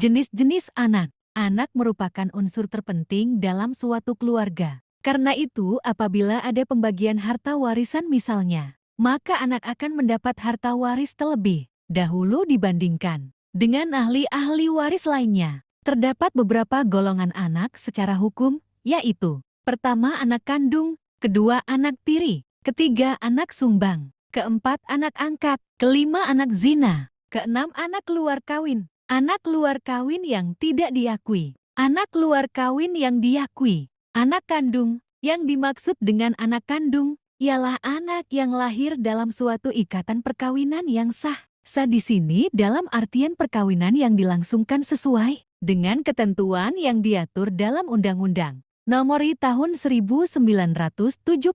Jenis-jenis anak. Anak merupakan unsur terpenting dalam suatu keluarga. Karena itu, apabila ada pembagian harta warisan misalnya, maka anak akan mendapat harta waris terlebih dahulu dibandingkan dengan ahli-ahli waris lainnya. Terdapat beberapa golongan anak secara hukum, yaitu: pertama, anak kandung; kedua, anak tiri; ketiga, anak sumbang; keempat, anak angkat; kelima, anak zina; keenam, anak luar kawin. Anak luar kawin yang tidak diakui. Anak luar kawin yang diakui. Anak kandung. Yang dimaksud dengan anak kandung ialah anak yang lahir dalam suatu ikatan perkawinan yang sah. Sah di sini dalam artian perkawinan yang dilangsungkan sesuai dengan ketentuan yang diatur dalam Undang-Undang Nomor Tahun 1974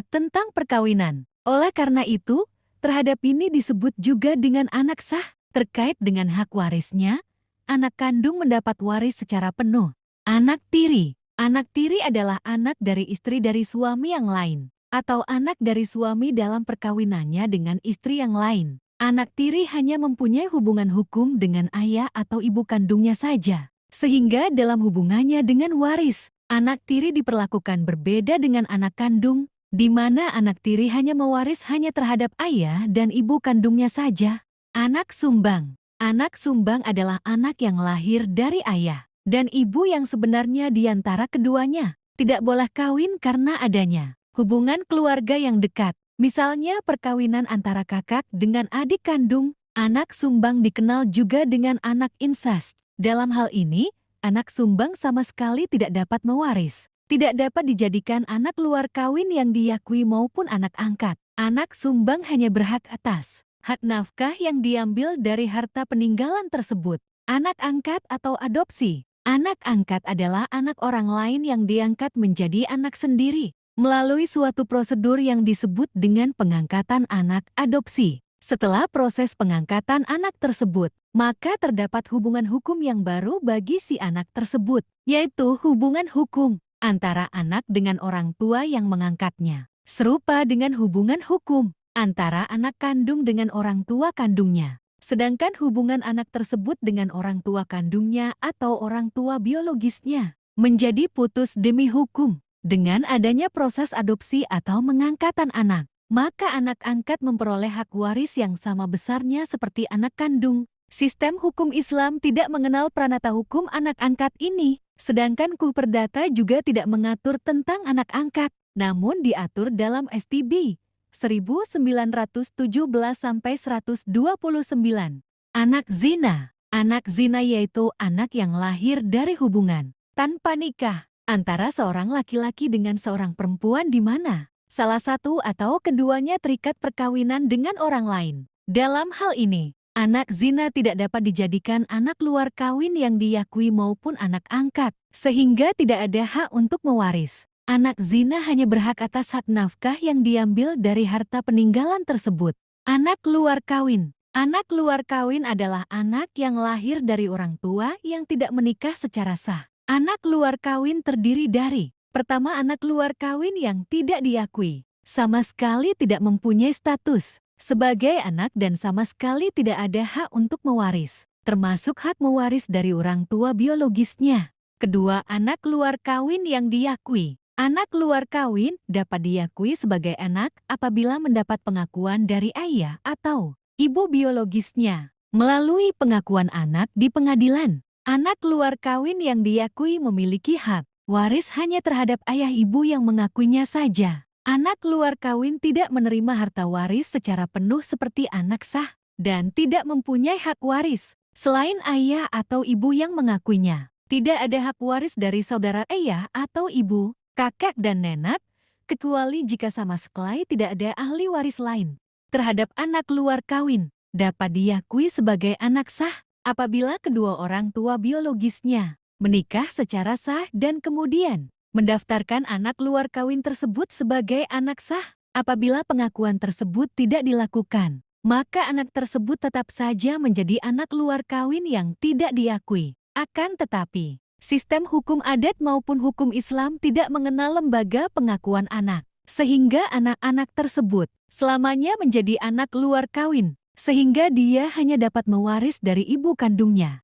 tentang perkawinan. Oleh karena itu, terhadap ini disebut juga dengan anak sah. Terkait dengan hak warisnya, anak kandung mendapat waris secara penuh. Anak tiri. Anak tiri adalah anak dari istri dari suami yang lain, atau anak dari suami dalam perkawinannya dengan istri yang lain. Anak tiri hanya mempunyai hubungan hukum dengan ayah atau ibu kandungnya saja, sehingga dalam hubungannya dengan waris, anak tiri diperlakukan berbeda dengan anak kandung, di mana anak tiri hanya mewaris hanya terhadap ayah dan ibu kandungnya saja. Anak sumbang. Anak sumbang adalah anak yang lahir dari ayah dan ibu yang sebenarnya di antara keduanya tidak boleh kawin karena adanya hubungan keluarga yang dekat. Misalnya perkawinan antara kakak dengan adik kandung. Anak sumbang dikenal juga dengan anak insest. Dalam hal ini, anak sumbang sama sekali tidak dapat mewaris. Tidak dapat dijadikan anak luar kawin yang diakui maupun anak angkat. Anak sumbang hanya berhak atas hak nafkah yang diambil dari harta peninggalan tersebut. Anak angkat atau adopsi. Anak angkat adalah anak orang lain yang diangkat menjadi anak sendiri melalui suatu prosedur yang disebut dengan pengangkatan anak adopsi. Setelah proses pengangkatan anak tersebut, maka terdapat hubungan hukum yang baru bagi si anak tersebut, yaitu hubungan hukum antara anak dengan orang tua yang mengangkatnya, serupa dengan hubungan hukum antara anak kandung dengan orang tua kandungnya. Sedangkan hubungan anak tersebut dengan orang tua kandungnya atau orang tua biologisnya menjadi putus demi hukum. Dengan adanya proses adopsi atau mengangkatan anak, maka anak angkat memperoleh hak waris yang sama besarnya seperti anak kandung. Sistem hukum Islam tidak mengenal pranata hukum anak angkat ini. Sedangkan KUH Perdata juga tidak mengatur tentang anak angkat, namun diatur dalam STB 1917-129. Anak zina. Anak zina yaitu anak yang lahir dari hubungan tanpa nikah antara seorang laki-laki dengan seorang perempuan di mana salah satu atau keduanya terikat perkawinan dengan orang lain. Dalam hal ini, anak zina tidak dapat dijadikan anak luar kawin yang diakui maupun anak angkat, sehingga tidak ada hak untuk mewaris. Anak zina hanya berhak atas hak nafkah yang diambil dari harta peninggalan tersebut. Anak luar kawin. Anak luar kawin adalah anak yang lahir dari orang tua yang tidak menikah secara sah. Anak luar kawin terdiri dari: pertama, anak luar kawin yang tidak diakui, sama sekali tidak mempunyai status sebagai anak dan sama sekali tidak ada hak untuk mewaris, termasuk hak mewaris dari orang tua biologisnya. Kedua, anak luar kawin yang diakui. Anak luar kawin dapat diakui sebagai anak apabila mendapat pengakuan dari ayah atau ibu biologisnya melalui pengakuan anak di pengadilan. Anak luar kawin yang diakui memiliki hak waris hanya terhadap ayah ibu yang mengakuinya saja. Anak luar kawin tidak menerima harta waris secara penuh seperti anak sah dan tidak mempunyai hak waris selain ayah atau ibu yang mengakuinya. Tidak ada hak waris dari saudara ayah atau ibu, kakek dan nenek, kecuali jika sama sekali tidak ada ahli waris lain. Terhadap anak luar kawin, dapat diakui sebagai anak sah apabila kedua orang tua biologisnya menikah secara sah dan kemudian mendaftarkan anak luar kawin tersebut sebagai anak sah. Apabila pengakuan tersebut tidak dilakukan, maka anak tersebut tetap saja menjadi anak luar kawin yang tidak diakui. Akan tetapi, sistem hukum adat maupun hukum Islam tidak mengenal lembaga pengakuan anak, sehingga anak-anak tersebut selamanya menjadi anak luar kawin, sehingga dia hanya dapat mewaris dari ibu kandungnya.